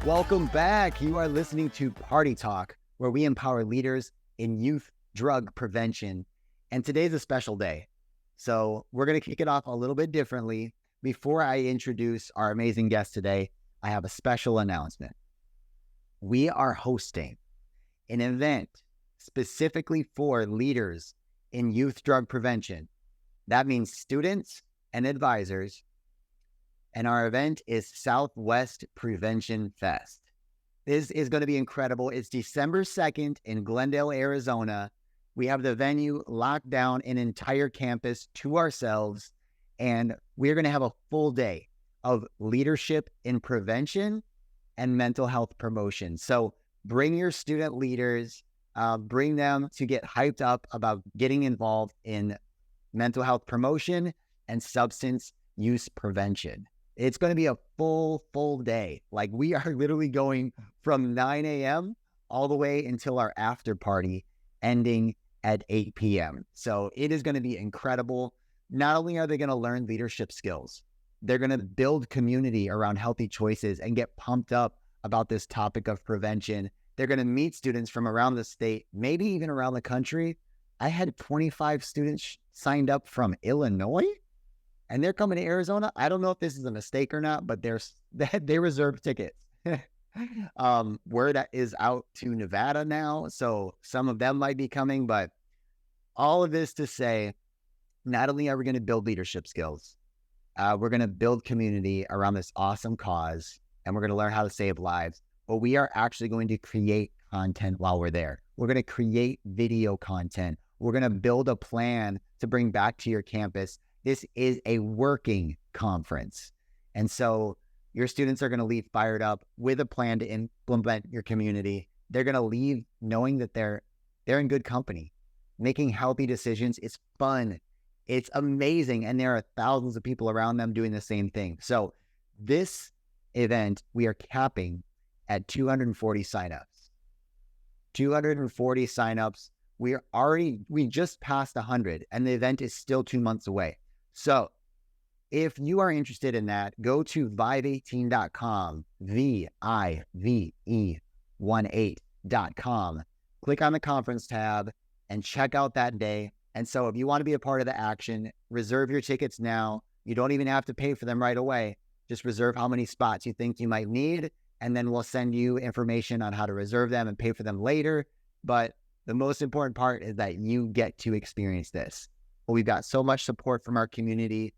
Welcome back. You are listening to Party Talk, where we empower leaders in youth drug prevention. And today's a special day. So we're going to kick it off a little bit differently. Before I introduce our amazing guest today, I have a special announcement. We are hosting an event specifically for leaders in youth drug prevention. That means students and advisors. And our event is Southwest Prevention Fest. This is going to be incredible. It's December 2nd in Glendale, Arizona. We have the venue locked down, an entire campus to ourselves, and we're going to have a full day of leadership in prevention and mental health promotion. So bring your student leaders, bring them to get hyped up about getting involved in mental health promotion and substance use prevention. It's going to be a full day. Like, we are literally going from 9 a.m. all the way until our after party, ending at 8 p.m. So it is going to be incredible. Not only are they going to learn leadership skills, they're going to build community around healthy choices and get pumped up about this topic of prevention. They're going to meet students from around the state, maybe even around the country. I had 25 students signed up from Illinois, and they're coming to Arizona. I don't know if this is a mistake or not, but they reserved tickets. Word is out to Nevada now, so some of them might be coming. But all of this to say, not only are we going to build leadership skills, we're going to build community around this awesome cause, and we're going to learn how to save lives. But we are actually going to create content while we're there. We're going to create video content. We're going to build a plan to bring back to your campus. This is a working conference. And so your students are going to leave fired up with a plan to implement your community. They're going to leave knowing that they're in good company. Making healthy decisions is fun. It's amazing. And there are thousands of people around them doing the same thing. So this event, we are capping at 240 signups. 240 signups. We just passed 100, and the event is still 2 months away. So if you are interested in that, go to vive18.com, VIVE18.com. Click on the conference tab and check out that day. And so if you want to be a part of the action, reserve your tickets now. You don't even have to pay for them right away. Just reserve how many spots you think you might need, and then we'll send you information on how to reserve them and pay for them later. But the most important part is that you get to experience this. Well, we've got so much support from our community.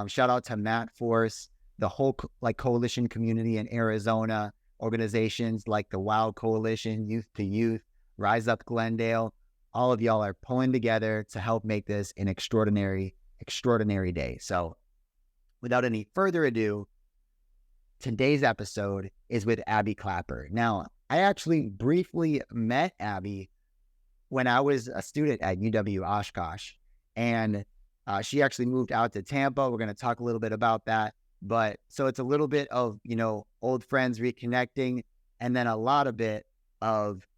Shout out to Matt Force, the whole coalition community in Arizona, organizations like the WOW Coalition, Youth to Youth, Rise Up Glendale. All of y'all are pulling together to help make this an extraordinary day. So without any further ado, today's episode is with Abby Clapper. Now, I actually briefly met Abby when I was a student at UW Oshkosh. And she actually moved out to Tampa. We're going to talk a little bit about that. But so it's a little bit of, old friends reconnecting, and then a lot of bit of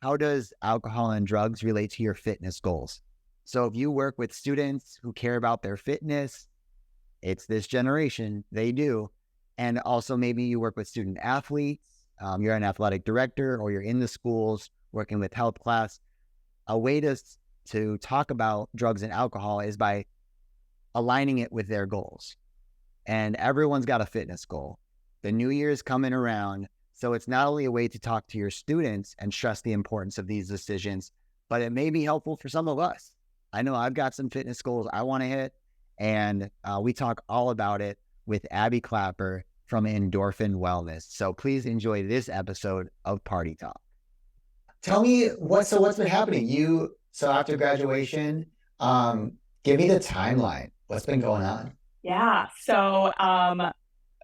how does alcohol and drugs relate to your fitness goals? So if you work with students who care about their fitness, it's this generation, they do. And also maybe you work with student athletes, you're an athletic director, or you're in the schools working with health class. A way to talk about drugs and alcohol is by aligning it with their goals. And everyone's got a fitness goal. The new year is coming around. So it's not only a way to talk to your students and stress the importance of these decisions, but it may be helpful for some of us. I know I've got some fitness goals I want to hit, and we talk all about it with Abby Clapper from Endorfin Wellness. So please enjoy this episode of Party Talk. Tell me what's been happening. So after graduation, give me the timeline. What's been going on? Yeah. So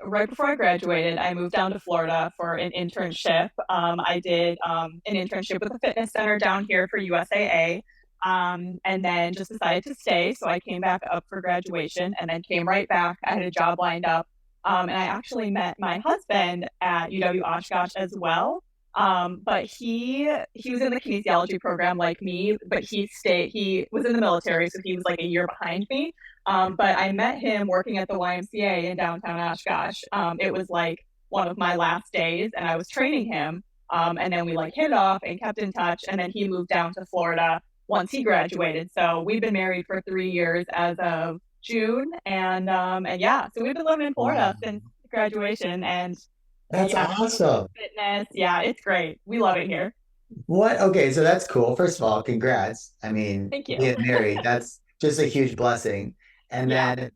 right before I graduated, I moved down to Florida for an internship. I did an internship with a fitness center down here for USAA, and then just decided to stay. So I came back up for graduation and then came right back. I had a job lined up. And I actually met my husband at UW Oshkosh as well. But he was in the kinesiology program like me, but he was in the military, so he was like a year behind me. But I met him working at the YMCA in downtown Oshkosh. It was like one of my last days, and I was training him. And then we like hit it off and kept in touch. And then he moved down to Florida once he graduated. So we've been married for 3 years as of June, and yeah, so we've been living in Wow. Florida since graduation, and That's yeah, awesome. fitness, yeah, it's great. We love it here. What? Okay, so that's cool. First of all, congrats. I mean, Thank you. being married, that's just a huge blessing. And Yeah, then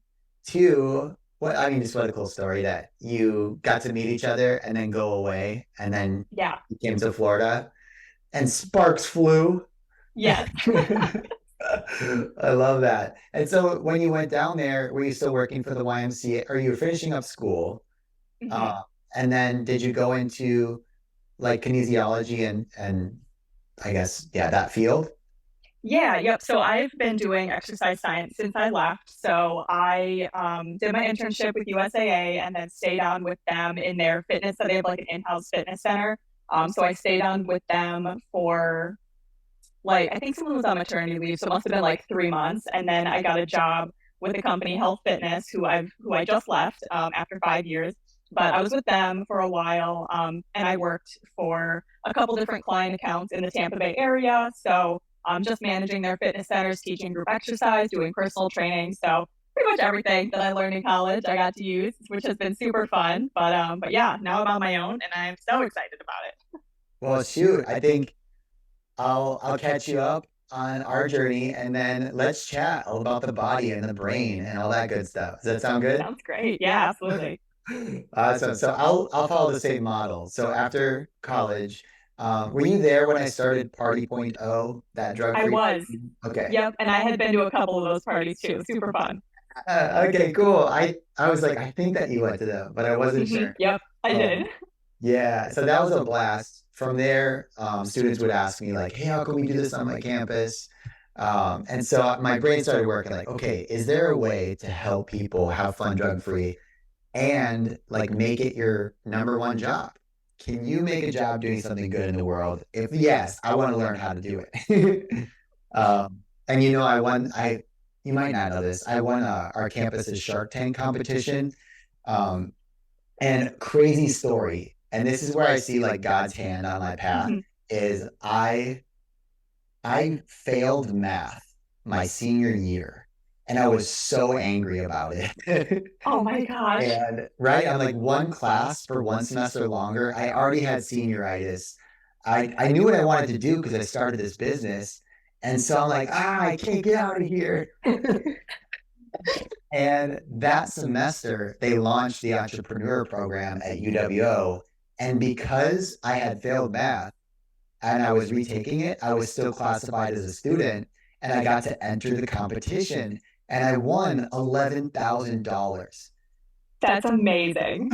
two, what I mean, just what a cool story that you got to meet each other and then go away and then yeah, you came to Florida and sparks flew. yes. I love that. And so when you went down there, were you still working for the YMCA or you were finishing up school? Mhm. Uh, and then did you go into like kinesiology and I guess, yeah, that field? Yeah, yep. So I've been doing exercise science since I left. So I did my internship with USAA and then stayed on with them in their fitness. So they have like an in-house fitness center. So I stayed on with them for like I think someone was on maternity leave, so it must have been like 3 months. And then I got a job with a company, Health Fitness, who I just left after 5 years. But I was with them for a while, and I worked for a couple different client accounts in the Tampa Bay area. So just managing their fitness centers, teaching group exercise, doing personal training. So pretty much everything that I learned in college, I got to use, which has been super fun. But yeah, now I'm on my own, and I'm so excited about it. Well, shoot, I think I'll catch you up on our journey and then let's chat all about the body and the brain and all that good stuff. Does that sound good? Sounds great. Yeah, absolutely. Awesome. So I'll follow the same model. So after college, were you there when I started Party Point oh, that I drug-free was. party? Okay. Yep. And I had been to a couple of those parties too. Super fun. Okay, cool. I was like, I think that you went to them, but I wasn't sure. Yep. I did. Um, yeah, so that was a blast. From there, students would ask me like, "Hey, how can we do this on my campus?" And so my brain started working like, okay, is there a way to help people have fun drug free and like make it your number one job? Can you make a job doing something good in the world? If yes, I want to learn how to do it. And you know, you might not know this. I won our campus's Shark Tank competition. Um, and crazy story. And this is where I see like God's hand on my path is I failed math my senior year and I was so angry about it. Oh my gosh. And right, I'm like one class for one semester longer. I already had senioritis. I knew what I wanted to do because I started this business. And so I'm like, I can't get out of here. And that semester, they launched the entrepreneur program at UWO. And because I had failed math and I was retaking it, I was still classified as a student and I got to enter the competition and I won $11,000. That's amazing.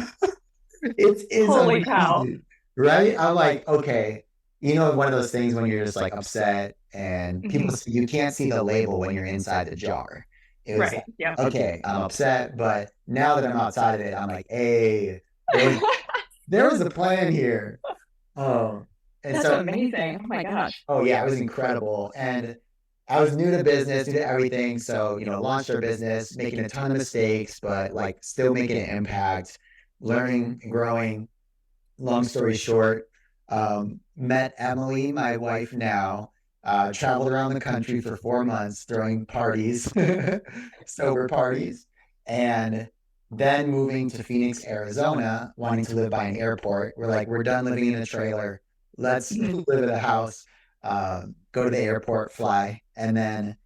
It is Holy cow. amazing, right? I'm like, okay, you know, one of those things when you're just like upset and people, Mhm. you can't see the label when you're inside the jar. It was like, Right. Yep. okay, I'm upset, but now that I'm outside of it, I'm like, hey, there was a plan here. Oh, and That's so, amazing. Oh my gosh. oh yeah, it was incredible. And I was new to business, new to everything. So, you know, launched our business, making a ton of mistakes, but like still making an impact, learning and growing. Long story short, met Emily, my wife now, traveled around the country for 4 months throwing parties, sober parties, and then moving to Phoenix, Arizona, wanting to live by an airport. We're like, we're done living in a trailer. Let's Mhm. live in a house, go to the airport, fly, and then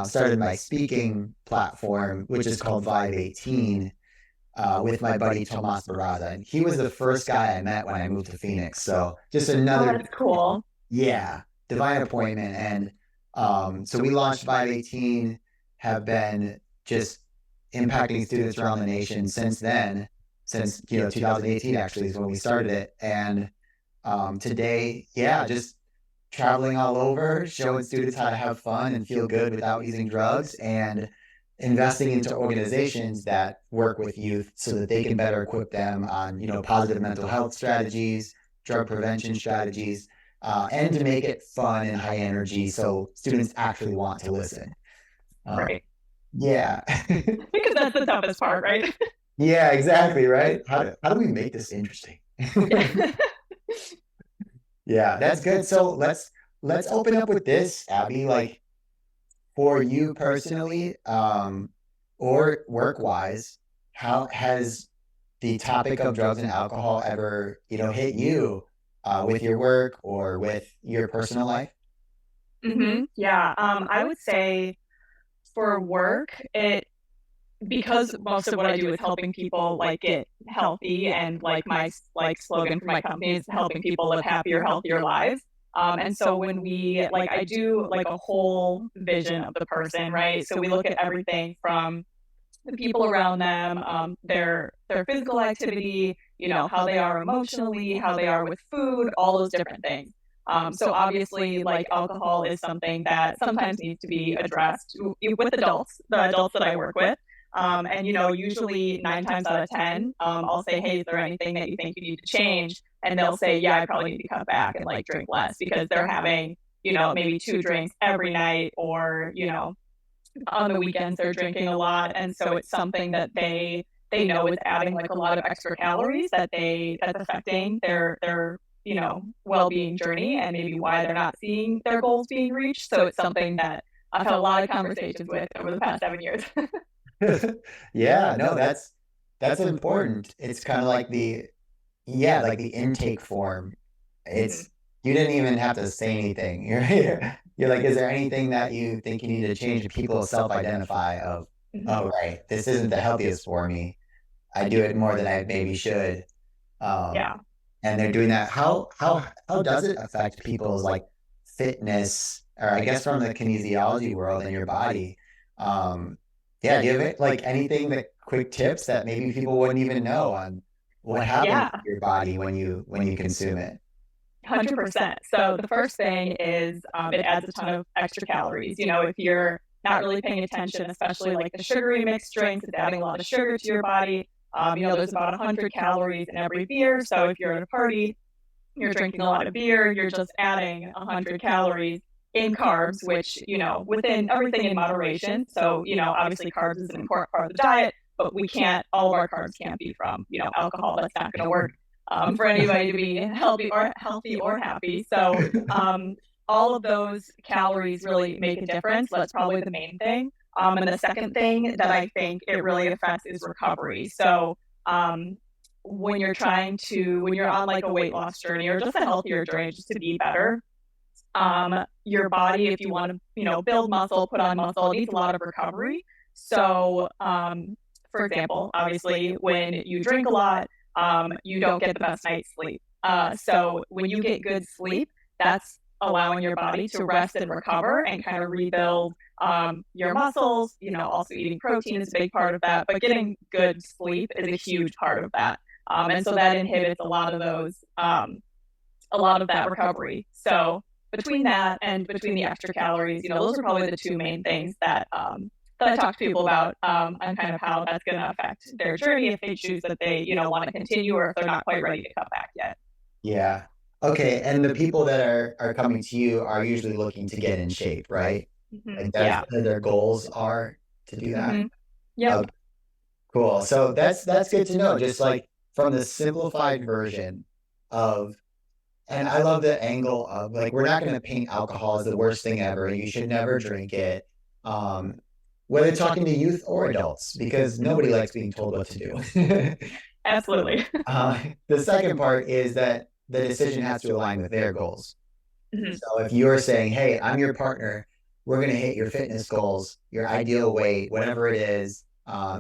started my speaking platform, which is called Vibe 18 with my buddy Tomas Barraza. And he was the first guy I met when I moved to Phoenix. So just Oh, another, that's cool. yeah, divine appointment. And so we launched 518, have been just impacting students around the nation since then, since, you know, 2018 actually is when we started it. And today, yeah, just traveling all over, showing students how to have fun and feel good without using drugs, and investing into organizations that work with youth so that they can better equip them on, you know, positive mental health strategies, drug prevention strategies, and to make it fun and high energy so students actually want to listen. Uh, Right. yeah. Because that's the toughest part, right? Yeah, exactly, right? How do we make this interesting? Yeah, that's good. So let's open up with this, Abby. Like for you personally, or work wise, how has the topic of drugs and alcohol ever, hit you with your work or with your personal life? Yeah. I would say for work, it because most of what I do is helping people like get healthy and like my like slogan for my company is helping people live happier, healthier lives. And so when we like I do like a whole vision of the person, right? So we look at everything from the people around them, their physical activity, how they are emotionally, how they are with food, all those different things. So obviously, like alcohol is something that sometimes needs to be addressed with adults, the adults that I work with. And usually 9 times out of 10, I'll say, "Hey, is there anything that you think you need to change?" And they'll say, "Yeah, I probably need to cut back and like drink less," because they're having, maybe 2 drinks every night, or on the weekends they're drinking a lot, and so it's something that they know is adding like a lot of extra calories that's affecting their well-being journey, and maybe why they're not seeing their goals being reached. So it's something that I've had a lot of conversations with over the past 7 years. Yeah, no, that's important. It's kind of like the intake form. Mm-hmm. It's you didn't even have to say anything. You're like, is there anything that you think you need to change? People self-identify of, Mm-hmm. oh, right, this isn't the healthiest for me. I do it more than I maybe should. Um, Yeah. and they're doing that. How does it affect people's like fitness, or I guess from the kinesiology world in your body? Um, yeah, do you have like anything that quick tips that maybe people wouldn't even know on what happens to Yeah. your body when you consume it? 100%. So the first thing is it adds a ton of extra calories. If you're not really paying attention, especially like the sugary mixed drinks, it's adding a lot of sugar to your body. There's about 100 calories in every beer. So if you're at a party, you're drinking a lot of beer, you're just adding 100 calories in carbs, which, within everything in moderation. So, obviously carbs is an important part of the diet, but all of our carbs can't be from, alcohol. That's not going to work for anybody to be healthy or happy. So, all of those calories really make a difference. That's probably the main thing. And the second thing that I think it really affects is recovery. So, um, when you're on like a weight loss journey or just a healthier journey just to be better, your body, if you want to, build muscle, put on muscle, it needs a lot of recovery. So, for example, obviously, when you drink a lot, you don't get the best night's sleep. So when you get good sleep, that's allowing your body to rest and recover and kind of rebuild your muscles. Also eating protein is a big part of that, but getting good sleep is a huge part of that. And so that inhibits a lot of that recovery. So between that and between the extra calories, those are probably the two main things that I talk to people about, and kind of how that's going to affect their journey if they choose that they, want to continue, or if they're not quite ready to cut back yet. Yeah. Okay. And the people that are coming to you are usually looking to get in shape, right? Like that's Yeah. their goals are to do that. hmm Yep. Okay, cool. So that's good to know. Just like from the simplified version of, and I love the angle of like we're not going to paint alcohol as the worst thing ever. You should never drink it. Um, whether talking to youth or adults, because nobody likes being told what to do. Absolutely. The second part is that the decision has to align with their goals. hmm So if you're saying, hey, I'm your partner, we're going to hit your fitness goals, your ideal weight, whatever it is,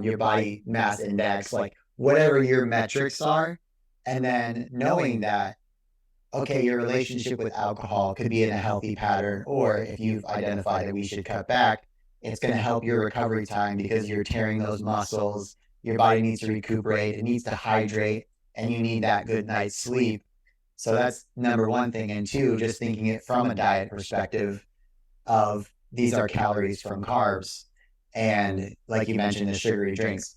your body mass index, like whatever your metrics are. And then knowing that, okay, your relationship with alcohol could be in a healthy pattern, or if you've identified that we should cut back, it's going to help your recovery time because you're tearing those muscles. Your body needs to recuperate, it needs to hydrate, and you need that good night's sleep. So that's number one thing. And two, just thinking it from a diet perspective of these are calories from carbs. And like you mentioned, the sugary drinks.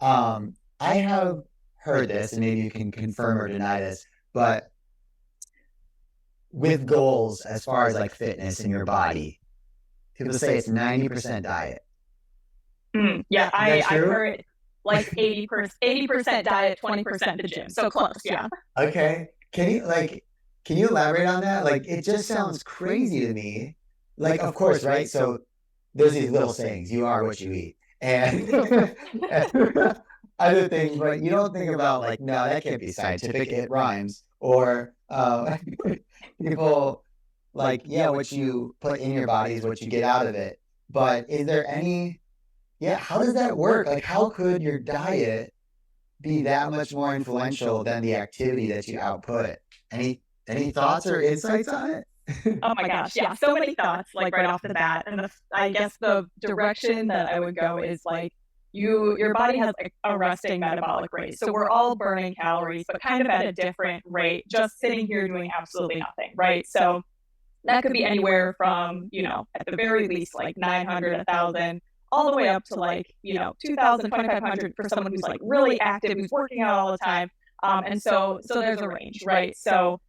I have heard this, and maybe you can confirm or deny this, but with goals as far as like fitness in your body, people say it's 90% diet. Yeah, Is that I've true? heard like 80% diet, 20% the gym. So close, yeah. Okay. Can you elaborate on that? Like it just sounds crazy to me. Like, of course, right? So there's these little sayings, you are what you eat. And, and other things, but you don't think about like, no, that can't be scientific, it rhymes. Or people like, yeah, what you put in your body is what you get out of it. But is there any, yeah, how does that work? Like, how could your diet be that much more influential than the activity that you output? Any thoughts or insights on it? Oh my gosh, yeah, so many thoughts like right off the bat. And I guess the direction that I would go is like your body has like a resting metabolic rate. So we're all burning calories, but kind of at a different rate, just sitting here doing absolutely nothing, right? So that could be anywhere from, at the very least, like 900, 1,000, all the way up to like, 2,000, 2,500 for someone who's like really active, who's working out all the time. And so there's a range, right? So,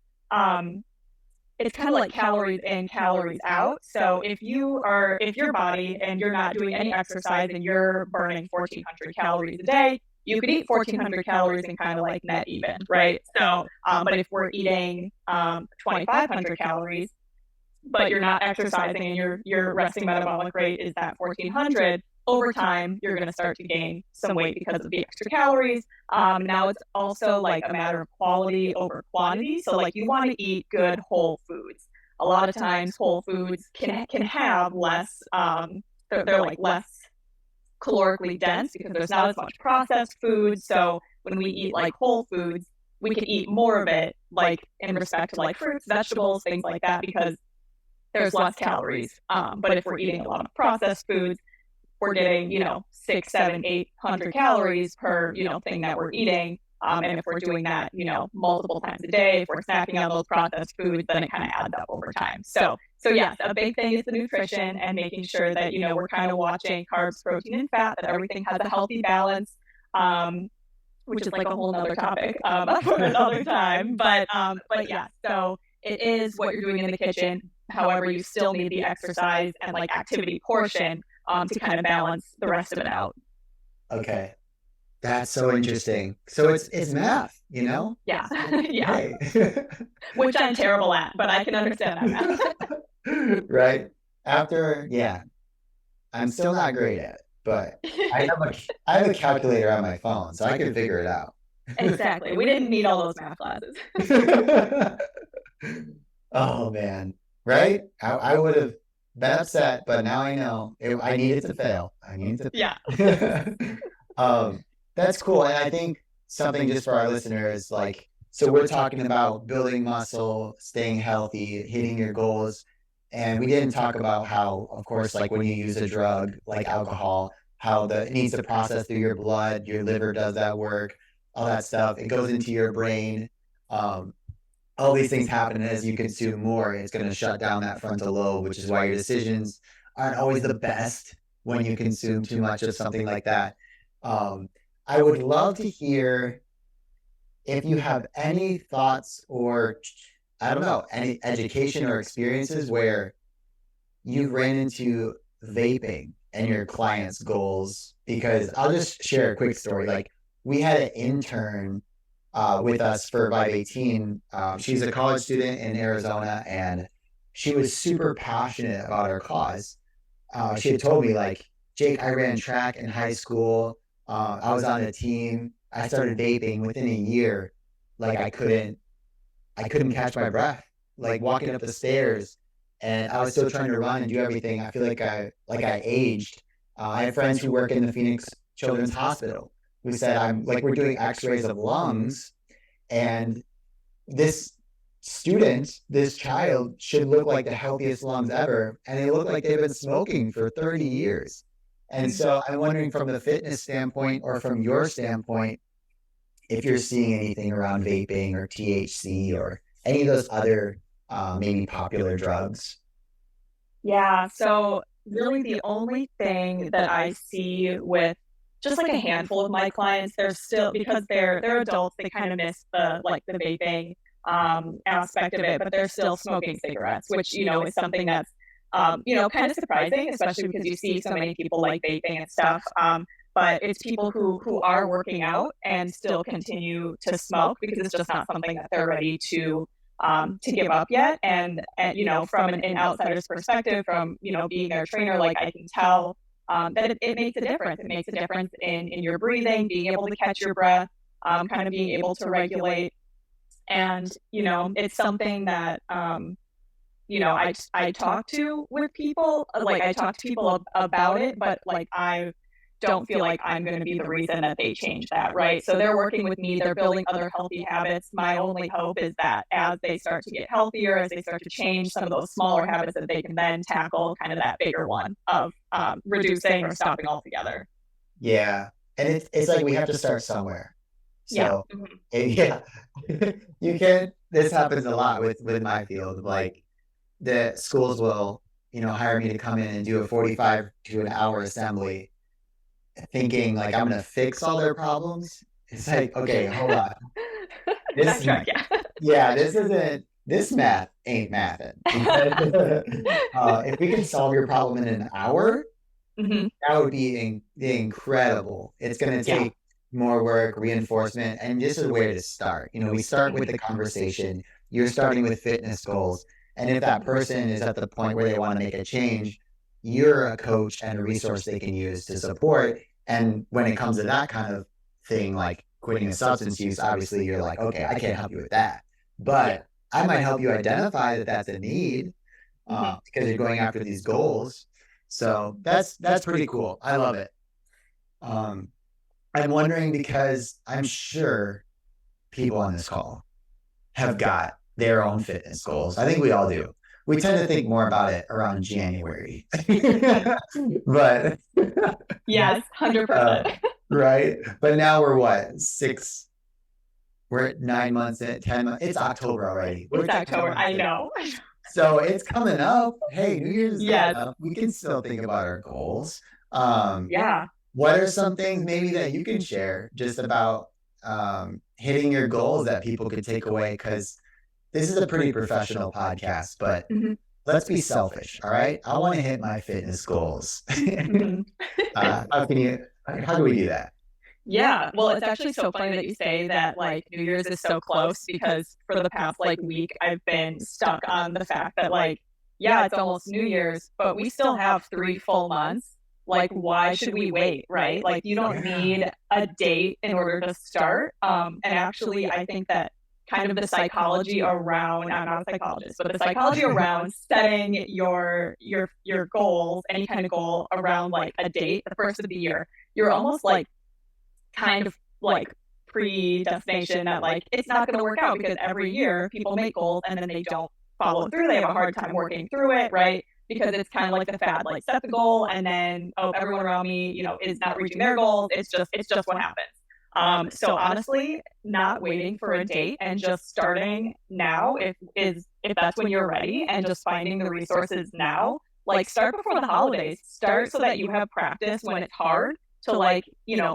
it's kind of like calories in, calories out. So if your body and you're not doing any exercise and you're burning 1,400 calories a day, you could eat 1,400 calories and kind of like net even, right? So, but if we're eating 2,500 calories, but you're not exercising and your resting metabolic rate is that 1,400, over time you're going to start to gain some weight because of the extra calories. Now it's also like a matter of quality over quantity. So like you want to eat good whole foods. A lot of times whole foods can have less they're like less calorically dense because there's not as much processed food. So when we eat like whole foods, we can eat more of it, like in respect to like fruits, vegetables, things like that, because there's less calories. But if we're eating a lot of processed foods, we're getting, 6, 7, 800 calories per, thing that we're eating. And if we're doing that, multiple times a day, if we're snacking on those processed foods, then it kind of adds up over time. So yes, a big thing is the nutrition and making sure that, we're kind of watching carbs, protein, and fat, that everything has a healthy balance. Which is like a whole nother topic for another time. But yeah, so it is what you're doing in the kitchen. However, you still need the exercise and like activity portion to kind of balance the rest of it out. Okay. That's so interesting. So it's math, you know? Yeah. Yeah. Hey. Which I'm terrible at, but I can understand that math. Right. After, yeah, I'm still not great at it, but I have a calculator on my phone, so I can figure it out. Exactly. We didn't need all those math classes. Oh man. Right? I would have been upset, but now I know I needed to fail. I needed to. Yeah. That's cool. And I think something just for our listeners, like, so we're talking about building muscle, staying healthy, hitting your goals. And we didn't talk about how, of course, like when you use a drug like alcohol, how it needs to process through your blood, your liver does that work, all that stuff. It goes into your brain. All these things happen, and as you consume more, it's going to shut down that frontal lobe, which is why your decisions aren't always the best when you consume too much of something like that. I would love to hear if you have any thoughts or, I don't know, any education or experiences where you ran into vaping and your clients' goals. Because I'll just share a quick story. Like, we had an intern with us for Vibe 18. She's a college student in Arizona, and she was super passionate about her cause. She had told me, like, Jake, I ran track in high school. I was on a team. I started vaping within a year. Like, I couldn't catch my breath, like walking up the stairs, and I was still trying to run and do everything. I feel like I aged. I have friends who work in the Phoenix Children's Hospital who said, I'm like, we're doing x-rays of lungs, and this this child should look like the healthiest lungs ever, and they look like they've been smoking for 30 years. And so I'm wondering, from the fitness standpoint or from your standpoint, if you're seeing anything around vaping or THC or any of those other maybe popular drugs. Yeah. So really the only thing that I see with just like a handful of my clients, they're still, because they're adults, they kind of miss the vaping aspect of it, but they're still smoking cigarettes, which, is something that's kind of surprising, especially because you see so many people like vaping and stuff. but it's people who are working out and still continue to smoke because it's just not something that they're ready to give up yet. And you know, from an outsider's perspective, from, you know, being their trainer, like I can tell that it makes a difference. It makes a difference in your breathing, being able to catch your breath, kind of being able to regulate. And, you know, it's something that, you know, I talk to with people, like I talk to people about it, but like I don't feel like I'm going to be the reason that they change that, right? So they're working with me, they're building other healthy habits. My only hope is that as they start to get healthier, as they start to change some of those smaller habits, that they can then tackle kind of that bigger one of reducing or stopping altogether. Yeah. And it's like we have to start somewhere. Yeah. So, yeah, you can, this happens a lot with my field. Like the schools will, hire me to come in and do a 45 to an hour assembly, thinking like I'm going to fix all their problems. It's like, okay, hold on. This, Backtrack, yeah. yeah, this math ain't mathing. If we can solve your problem in an hour, that would be incredible. It's going to take more work, reinforcement, and just a way to start. We start with the conversation. You're starting with fitness goals. And if that person is at the point where they want to make a change, you're a coach and a resource they can use to support. And when it comes to that kind of thing, like quitting a substance use, obviously you're like, okay, I can't help you with that. But I might help you identify that that's a need because you're going after these goals. So that's pretty cool. I love it. I'm wondering because I'm sure people on this call have got their own fitness goals. I think we all do. We tend to think more about it around January. But yes, 100%. Right. But now we're what? We're at 9 months in, 10 months. It's October already. It's October. I know. So it's coming up. Hey, New Year's coming up. We can still think about our goals. What are some things maybe that you can share just about hitting your goals that people could take away? Because this is a pretty professional podcast, but let's be selfish. All right. I want to hit my fitness goals. How do we do that? Yeah, well, it's actually so funny that you say that like New Year's is so close because for the past like week, I've been stuck on the fact that like, yeah, it's almost New Year's, but we still have 3 full months. Like, why should we wait, right? Like, you don't need a date in order to start. And actually, I think that kind of the psychology around, I'm not a psychologist, but the psychology around setting your goals, any kind of goal around like a date, the first of the year, you're almost like kind of like predestination that like it's not going to work out because every year people make goals and then they don't follow through. They have a hard time working through it, right? Because it's kind of like the fad, like set the goal and then everyone around me, is not reaching their goals. It's just what happens. So honestly, not waiting for a date and just starting now if that's when you're ready and just finding the resources now. Like start before the holidays. Start so that you have practice when it's hard to like,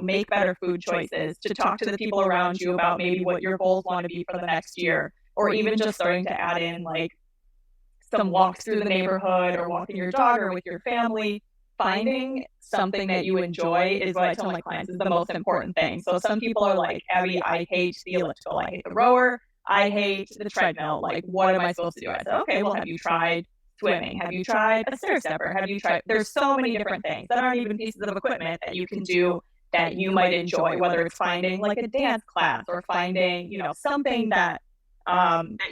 make better food choices, to talk to the people around you about maybe what your goals want to be for the next year, or even just starting to add in like some walks through the neighborhood or walking your dog or with your family. Finding something that you enjoy is what I tell my clients is the most important thing. So some people are like, Abby, I hate the elliptical, I hate the rower, I hate the treadmill. Like, what am I supposed to do? I said, okay, well, have you tried swimming? Have you tried a stair stepper? Have you tried? There's so many different things that aren't even pieces of equipment that you can do that you might enjoy, whether it's finding like a dance class or finding, something that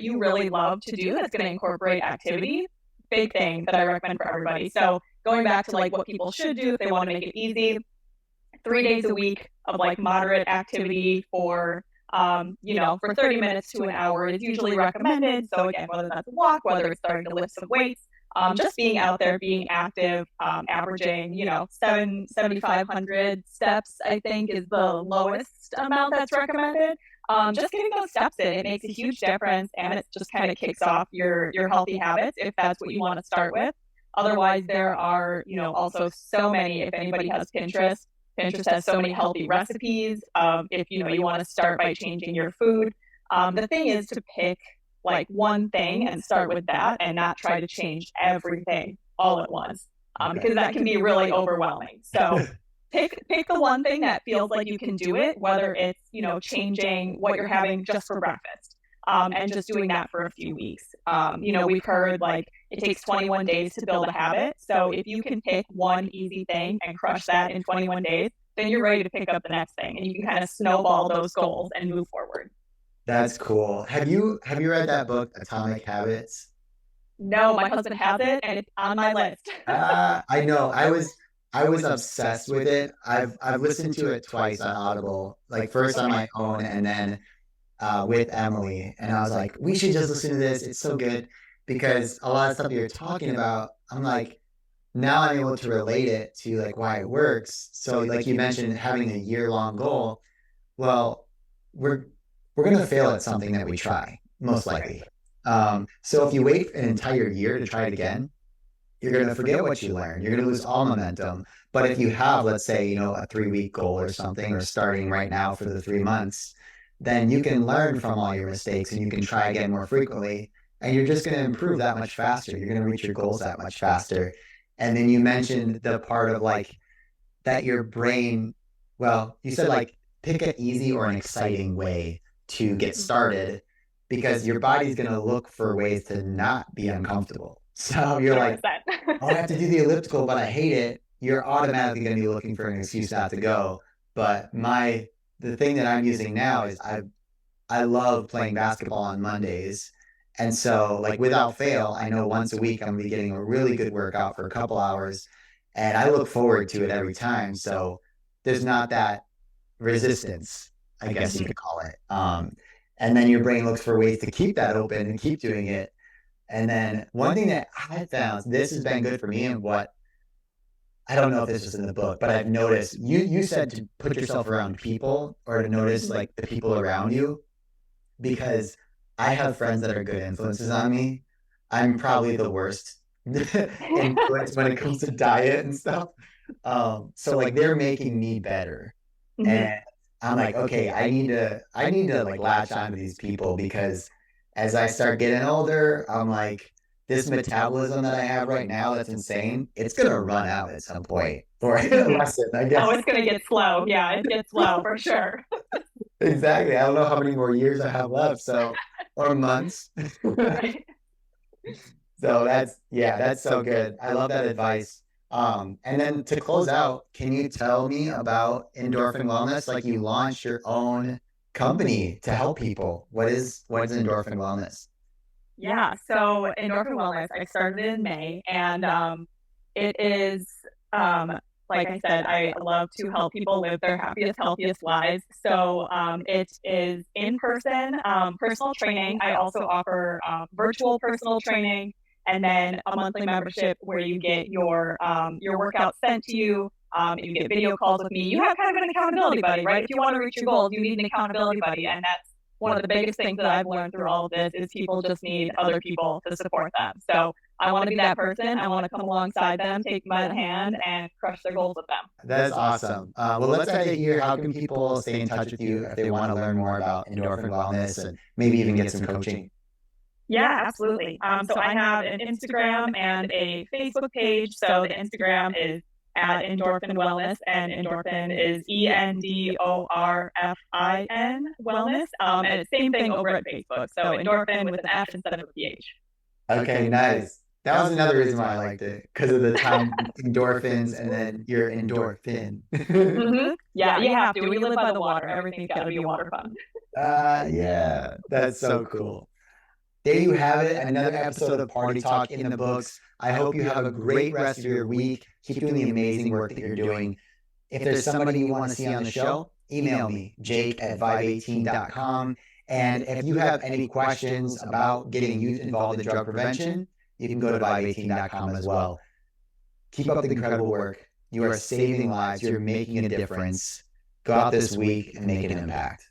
you really love to do that's going to incorporate activity. Big thing that I recommend for everybody. So going back to like what people should do if they want to make it easy, 3 days a week of like moderate activity for 30 minutes to an hour is usually recommended. So again, whether that's a walk, whether it's starting to lift some weights, just being out there, being active, averaging, 7,500 steps, I think is the lowest amount that's recommended. Just getting those steps in, it makes a huge difference and it just kind of kicks off your healthy habits if that's what you want to start with. Otherwise, there are, also so many, if anybody has Pinterest has so many healthy recipes. If, you want to start by changing your food. The thing is to pick like one thing and start with that and not try to change everything all at once because that can be really overwhelming. So pick the one thing that feels like you can do it, whether it's, changing what you're having just for breakfast. And just doing that for a few weeks. We've heard like it takes 21 days to build a habit. So if you can pick one easy thing and crush that in 21 days, then you're ready to pick up the next thing and you can kind of snowball those goals and move forward. That's cool. Have you read that book, Atomic Habits? No, my husband has it and it's on my list. I know. I was obsessed with it. I've listened to it twice on Audible, like first on my own and then with Emily. And I was like, we should just listen to this. It's so good because a lot of stuff you're talking about, I'm like, now I'm able to relate it to like why it works. So like you mentioned, having a year-long goal. Well, we're we're gonna fail at something that we try, most likely. So if you wait an entire year to try it again, you're going to forget what you learned. You're going to lose all momentum. But if you have, let's say, a 3 week goal or something, or starting right now for the 3 months, then you can learn from all your mistakes and you can try again more frequently. And you're just going to improve that much faster. You're going to reach your goals that much faster. And then you mentioned the part of like that your brain, well, you said like pick an easy or an exciting way to get started because your body's going to look for ways to not be uncomfortable. So you're like, 100%. oh, I have to do the elliptical, but I hate it. You're automatically going to be looking for an excuse not to go. But the thing that I'm using now is I love playing basketball on Mondays. And so like without fail, I know once a week I'm gonna be getting a really good workout for a couple hours. And I look forward to it every time. So there's not that resistance, I guess you could call it. And then your brain looks for ways to keep that open and keep doing it. And then one thing that I found, this has been good for me and what I don't know if this was in the book, but I've noticed you said to put yourself around people or to notice like the people around you because I have friends that are good influences on me. I'm probably the worst influence when it comes to diet and stuff. So like they're making me better. Mhm. And I'm like, okay, I need to like latch onto these people because as I start getting older, I'm like, this metabolism that I have right now that's insane, it's gonna run out at some point. Or a Mhm. lesson, I Oh, guess. it's going to get slow. Yeah, it gets slow for sure. Exactly. I don't know how many more years I have left, so or months. Right. So that's yeah, that's so good. I love that advice. And then to close out, can you tell me about Endorphin Wellness? Like you launched your own company to help people. What is Endorphin Wellness? Yeah. So Endorphin Wellness, I started in May and it is, um, like I said, I love to help people live their happiest, healthiest lives. So it is in person personal training. I also offer virtual personal training and then a monthly membership where you get your workouts sent to you. You get video calls with me. You have kind of an accountability buddy, right? If you want to reach your goals, you need an accountability buddy. And that's one of the biggest things that I've learned through all of this is people just need other people to support them. So I want to be that person. I want to come alongside them, take them by the hand, and crush their goals with them. That's awesome. Well, let's try to hear how can people stay in touch with you if they want to learn more about Endorphin Wellness and maybe even get some coaching. Yeah, absolutely. So I have an Instagram and a Facebook page. So the Instagram is at Endorphin Wellness, and Endorphin is Endorfin Wellness. And it's same thing over at Facebook. So Endorphin with an F instead of a PH. Okay, nice. That was another reason why I liked it because of the time endorphins and then your endorphin. Yeah, you have to. We live by the water. Everything's got to be water fun. Yeah, that's so cool. There you have it, another episode of Party Talk in the books. I hope you have a great rest of your week. Keep doing the amazing work that you're doing. If there's somebody you want to see on the show, email me, jake@vibe18.com. And if you have any questions about getting youth involved in drug prevention, you can go to vibe18.com as well. Keep up the incredible work. You are saving lives. You're making a difference. Go out this week and make an impact.